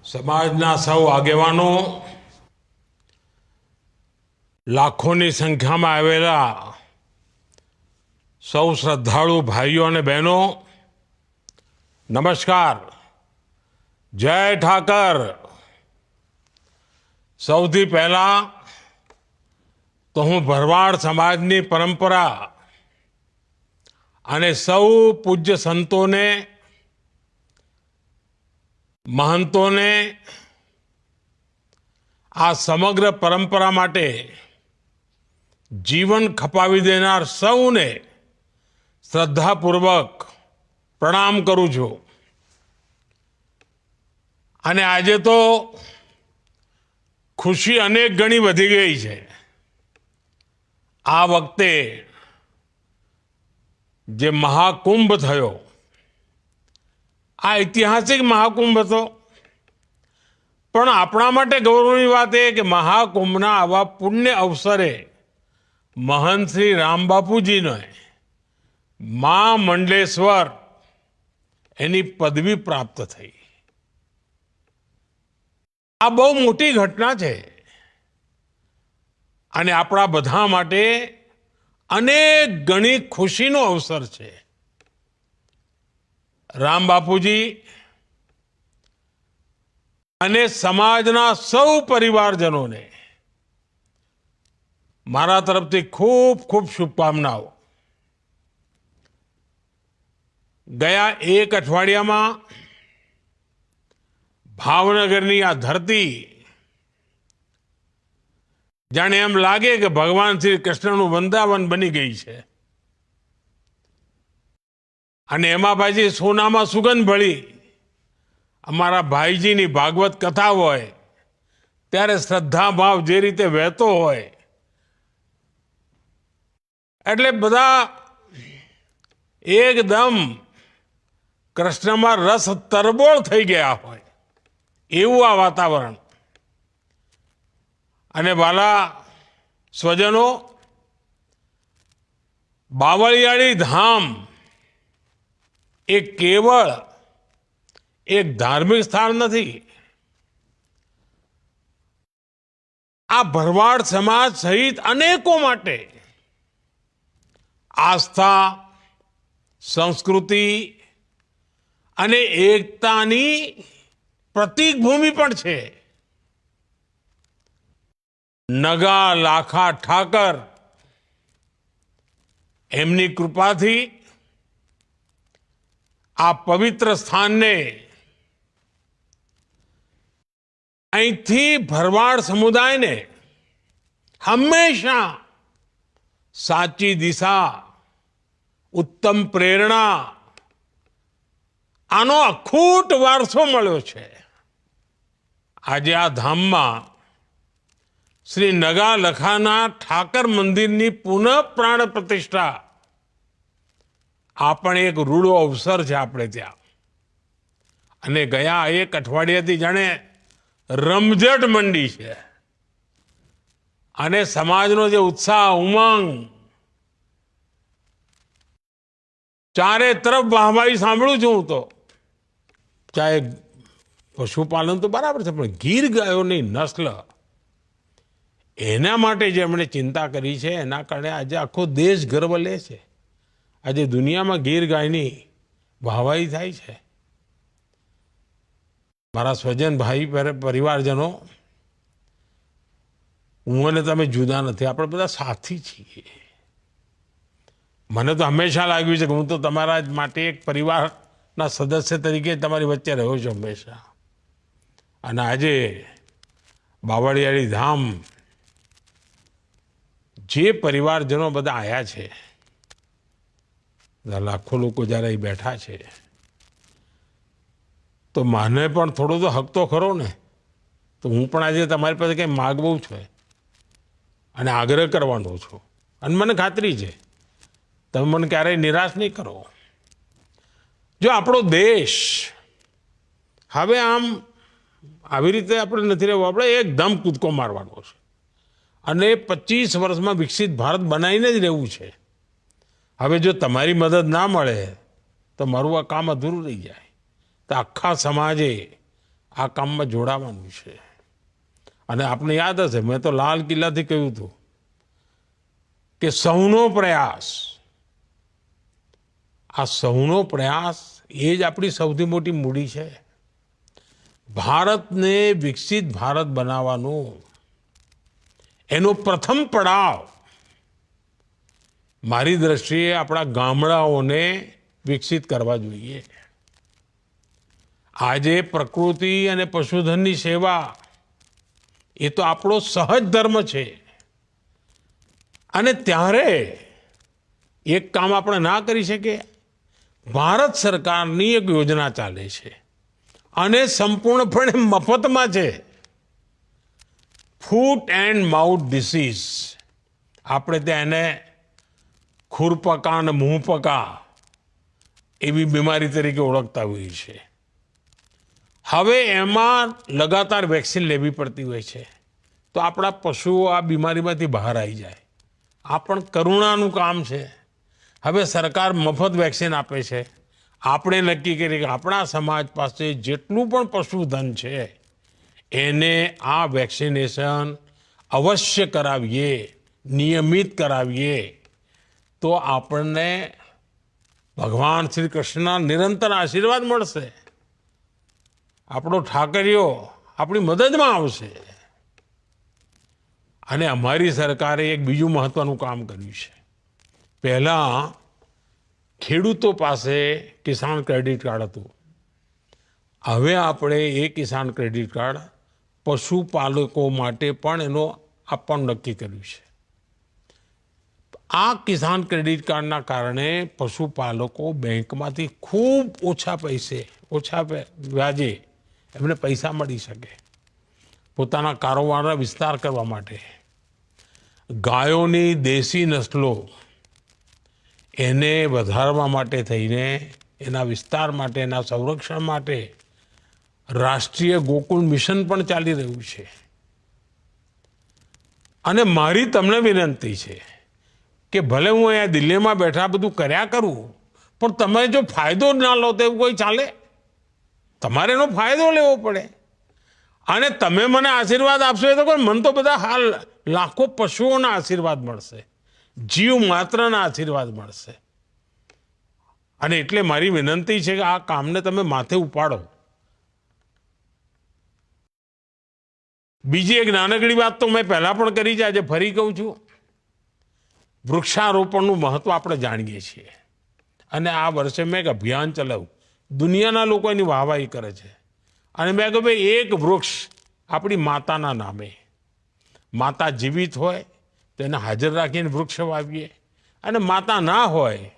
સમાજના સૌ આગેવાનો, લાખોની સંખ્યામાં આવેલા સૌ શ્રદ્ધાળુ ભાઈઓ અને બહેનો, નમસ્કાર. જય ઠાકર. સૌથી પહેલા તો હું ભરવાડ સમાજની પરંપરા અને સૌ પૂજ્ય સંતોને, મહંતોને, આ સમગ્ર પરંપરા માટે જીવન ખપાવી દેનાર સૌને શ્રદ્ધાપૂર્વક પ્રણામ કરું છું. અને આજે તો ખુશી અનેક ગણી વધી ગઈ છે. આ વખતે જે મહાકુંભ થયો, આ ઐતિહાસિક મહાકુંભ હતો. પણ આપણા માટે ગૌરવની વાત એ કે મહાકુંભના આવા પુણ્ય અવસરે મહંત શ્રી રામબાપુજીને મા મંડલેશ્વર એની પદવી પ્રાપ્ત થઈ. આ બહુ મોટી ઘટના છે અને આપણા બધા માટે અનેક ગણી ખુશીનો અવસર છે. રામબાપુજી અને સમાજના સૌ પરિવારજનોને મારા તરફથી ખૂબ ખૂબ શુભકામનાઓ. ગયા એક અઠવાડિયામાં ભાવનગરની આ ધરતી જાણે એમ લાગે કે ભગવાન શ્રી કૃષ્ણનું વૃંદાવન બની ગઈ છે. અને એમાં પાછી સોનામાં સુગંધ ભળી અમારા ભાઈજીની ભાગવત કથા હોય ત્યારે શ્રદ્ધા ભાવ જે રીતે વહેતો હોય એટલે બધા એકદમ કૃષ્ણમાં રસ તરબોળ થઈ ગયા હોય એવું આ વાતાવરણ. અને વાલા સ્વજનો, બાવળિયાળી ધામ એ કેવળ એક ધાર્મિક સ્થાન નથી. આ ભરવાડ સમાજ સહિત અનેકો માટે આસ્થા, સંસ્કૃતિ અને એકતાની પ્રતીક ભૂમિ પણ છે. નગા લાખા ઠાકર એમની કૃપાથી આ પવિત્ર સ્થાનને અહીંથી ભરવાડ સમુદાયને હંમેશા સાચી દિશા, ઉત્તમ પ્રેરણા, આનો અખૂટ વારસો મળ્યો છે. આજે આ ધામમાં શ્રી નગા લખાના ઠાકર મંદિરની પુનઃ પ્રાણ પ્રતિષ્ઠા આ પણ એક રૂડો અવસર છે આપણે ત્યાં. અને ગયા એક અઠવાડિયાથી જાણે રમઝટ મંડી છે. અને સમાજનો જે ઉત્સાહ, ઉમંગ, ચારે તરફ વાહવાહી સાંભળું છું હું તો. ચાહે પશુપાલન તો બરાબર છે, પણ ગીર ગાયોની નસ્લ એના માટે જે એમણે ચિંતા કરી છે એના કારણે આજે આખો દેશ ગર્વ લે છે. આજે દુનિયામાં ગીર ગાયની વાહવાહી થાય છે. મારા સ્વજન ભાઈ પરિવારજનો, હું અને તમે જુદા નથી, આપણે બધા સાથી છીએ. મને તો હંમેશા લાગ્યું છે કે હું તો તમારા જ માટે એક પરિવારના સદસ્ય તરીકે તમારી વચ્ચે રહ્યો છું હંમેશા. અને આજે બાવળિયાળી ધામ જે પરિવારજનો બધા આવ્યા છે, લાખો લોકો જ્યારે અહીં બેઠા છે, તો મને પણ થોડો તો હક તો ખરો ને. તો હું પણ આજે તમારી પાસે કંઈ માગવું છે અને આગ્રહ કરવાનો છું. અને મને ખાતરી છે તમે મને ક્યારેય નિરાશ નહીં કરો. જો આપણો દેશ હવે આમ આવી રીતે આપણે નથી રહેવું, આપણે એકદમ કૂદકો મારવાનો છે અને 25 વર્ષમાં વિકસિત ભારત બનાવીને જ રહેવું છે. હવે જો તમારી મદદ ના મળે તો મારું આ કામ અધૂરું રહી જાય. તો આખા સમાજે આ કામમાં જોડાવાનું છે. અને આપને યાદ હશે, મેં તો લાલ કિલ્લાથી કહ્યું હતું કે સૌનો પ્રયાસ, આ સૌનો પ્રયાસ એ જ આપણી સૌથી મોટી મૂડી છે. ભારતને વિકસિત ભારત બનાવવાનું એનો પ્રથમ પડાવ મારી દ્રષ્ટિએ આપણા ગામડાઓને વિકસિત કરવા જોઈએ. આજે પ્રકૃતિ અને પશુધનની સેવા એ તો આપણો સહજ ધર્મ છે. અને ત્યારે એક કામ આપણે ના કરી શકીએ. ભારત સરકારની એક યોજના ચાલે છે અને સંપૂર્ણપણે મફતમાં છે. ફૂટ એન્ડ માઉથ ડિસીઝ, આપણે ત્યાં એને ખુરપકા અને મુંહપકા એવી બીમારી તરીકે ઓળખતા હોઈએ છીએ. હવે એમાં લગાતાર વેક્સિન લેવી પડતી હોય છે તો આપણા પશુઓ આ બીમારીમાંથી બહાર આવી જાય. આ પણ કરુણાનું કામ છે. હવે સરકાર મફત વેક્સિન આપે છે. આપણે નક્કી કરીએ કે આપણા સમાજ પાસે જેટલું પણ પશુધન છે એને આ વેક્સિનેશન અવશ્ય કરાવીએ, નિયમિત કરાવીએ, તો આપણને ભગવાન શ્રી કૃષ્ણના નિરંતર આશીર્વાદ મળશે. આપણો ઠાકરિયો આપણી મદદમાં આવશે. અને અમારી સરકારે એક બીજું મહત્વનું કામ કર્યું છે. પહેલાં ખેડૂતો પાસે કિસાન ક્રેડિટ કાર્ડ હતું. હવે આપણે એ કિસાન ક્રેડિટ કાર્ડ પશુપાલકો માટે પણ એનો આપવાનું નક્કી કર્યું છે. આ કિસાન ક્રેડિટ કાર્ડના કારણે પશુપાલકો બેંકમાંથી ખૂબ ઓછા પૈસે, ઓછા વ્યાજે એમને પૈસા મળી શકે પોતાના કારોબારના વિસ્તાર કરવા માટે. ગાયોની દેશી નસલો એને વધારવા માટે થઈને, એના વિસ્તાર માટે, એના સંરક્ષણ માટે રાષ્ટ્રીય ગોકુળ મિશન પણ ચાલી રહ્યું છે. અને મારી તમને વિનંતી છે કે ભલે હું અહીંયા દિલ્હીમાં બેઠા બધું કર્યા કરું, પણ તમે જો ફાયદો ના લો તો એવું કોઈ ચાલે? તમારે એનો ફાયદો લેવો પડે. અને તમે મને આશીર્વાદ આપશો એ તો કોઈ, મને તો બધા હાલ લાખો પશુઓના આશીર્વાદ મળશે, જીવ માત્રના આશીર્વાદ મળશે. અને એટલે મારી વિનંતી છે કે આ કામને તમે માથે ઉપાડો. બીજી એક નાનકડી વાત તો મેં પહેલાં પણ કરી છે, આજે ફરી કહું છું. વૃક્ષારોપણનું મહત્વ આપણે જાણીએ છીએ. અને આ વર્ષે મેં એક અભિયાન ચલાવ્યું. દુનિયાના લોકો એની વાહવાહી કરે છે. અને મેં કહ્યું ભાઈ, એક વૃક્ષ આપણી માતાના નામે, માતા જીવિત હોય તો એને હાજર રાખીને વૃક્ષ વાવીએ, અને માતા ના હોય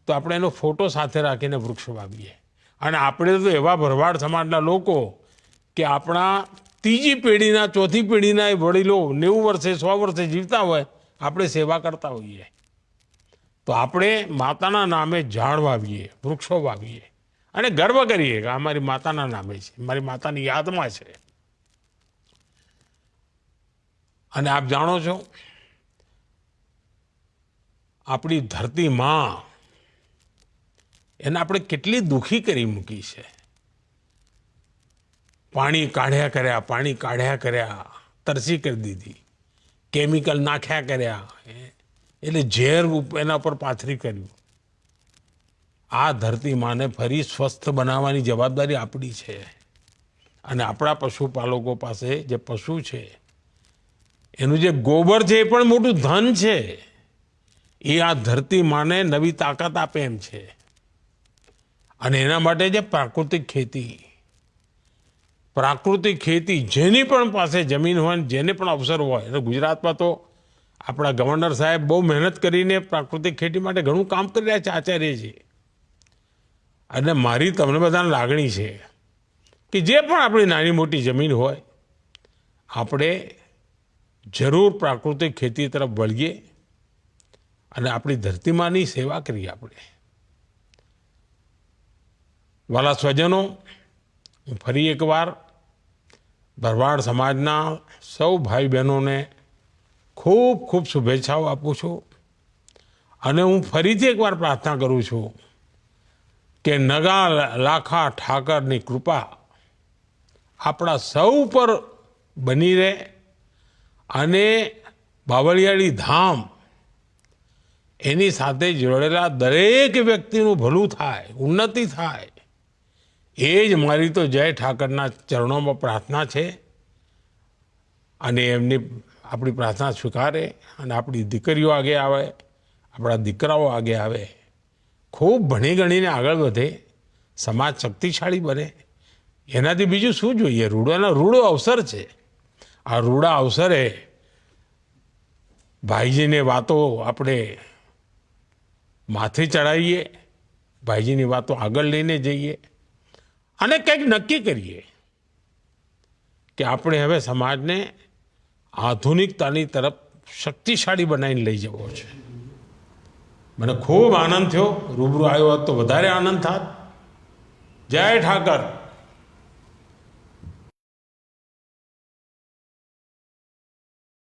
તો આપણે એનો ફોટો સાથે રાખીને વૃક્ષ વાવીએ. અને આપણે તો એવા ભરવાડ સમાજના લોકો કે આપણા ત્રીજી પેઢીના, ચોથી પેઢીના એ વડીલો 90 વર્ષે 100 વર્ષે જીવતા હોય, આપણે સેવા કરતા હોઈએ, તો આપણે માતાના નામે ઝાડ વાવીએ, વૃક્ષો વાવીએ અને ગર્વ કરીએ કે આ મારી માતાના નામે છે, મારી માતાની યાદમાં છે. અને આપ જાણો છો, આપણી ધરતી માં એને આપણે કેટલી દુઃખી કરી મૂકી છે. પાણી કાઢ્યા કર્યા, તરસી કરી દીધી, કેમિકલ નાખ્યા કર્યા, એટલે ઝેર એના પર પાથરી કર્યું. આ ધરતી માને ફરી સ્વસ્થ બનાવવાની જવાબદારી આપણી છે. અને આપણા પશુપાલકો પાસે જે પશુ છે એનું જે ગોબર છે એ પણ મોટું ધન છે. એ આ ધરતી માને નવી તાકાત આપે એમ છે. અને એના માટે જે પ્રાકૃતિક ખેતી જેની પણ પાસે જમીન હોય, જેને પણ અવસર હોય, એટલે ગુજરાતમાં તો આપણા ગવર્નર સાહેબ બહુ મહેનત કરીને પ્રાકૃતિક ખેતી માટે ઘણું કામ કરી રહ્યા છે, આચાર્યજી. અને મારી તમને બધાને લાગણી છે કે જે પણ આપણી નાની મોટી જમીન હોય, આપણે જરૂર પ્રાકૃતિક ખેતી તરફ વળીએ અને આપણી ધરતીમાંની સેવા કરીએ. આપણે વાલા સ્વજનો, હું ફરી એકવાર ભરવાડ સમાજના સૌ ભાઈ બહેનોને ખૂબ ખૂબ શુભેચ્છાઓ આપું છું. અને હું ફરીથી એકવાર પ્રાર્થના કરું છું કે નગા લાખા ઠાકરની કૃપા આપણા સૌ પર બની રહે અને બાવળિયાળી ધામ એની સાથે જોડેલા દરેક વ્યક્તિનું ભલું થાય, ઉન્નતિ થાય, એ જ મારી તો જય ઠાકરના ચરણોમાં પ્રાર્થના છે. અને એમની આપણી પ્રાર્થના સ્વીકારે અને આપણી દીકરીઓ આગે આવે, આપણા દીકરાઓ આગે આવે, ખૂબ ભણી ગણીને આગળ વધે, સમાજ શક્તિશાળી બને. એનાથી બીજું શું જોઈએ? રૂડો અવસર છે. આ રૂડા અવસરે ભાઈજીની વાતો આપણે માથે ચડાવીએ, ભાઈજીની વાતો આગળ લઈને જઈએ અને કંઈક નક્કી કરીએ કે આપણે હવે સમાજને આધુનિકતાની તરફ શક્તિશાળી બનાવીને લઈ જવો છે. મને ખૂબ આનંદ થયો. રૂબરૂ આવ્યો હોત તો વધારે આનંદ થાત. જય ઠાકર.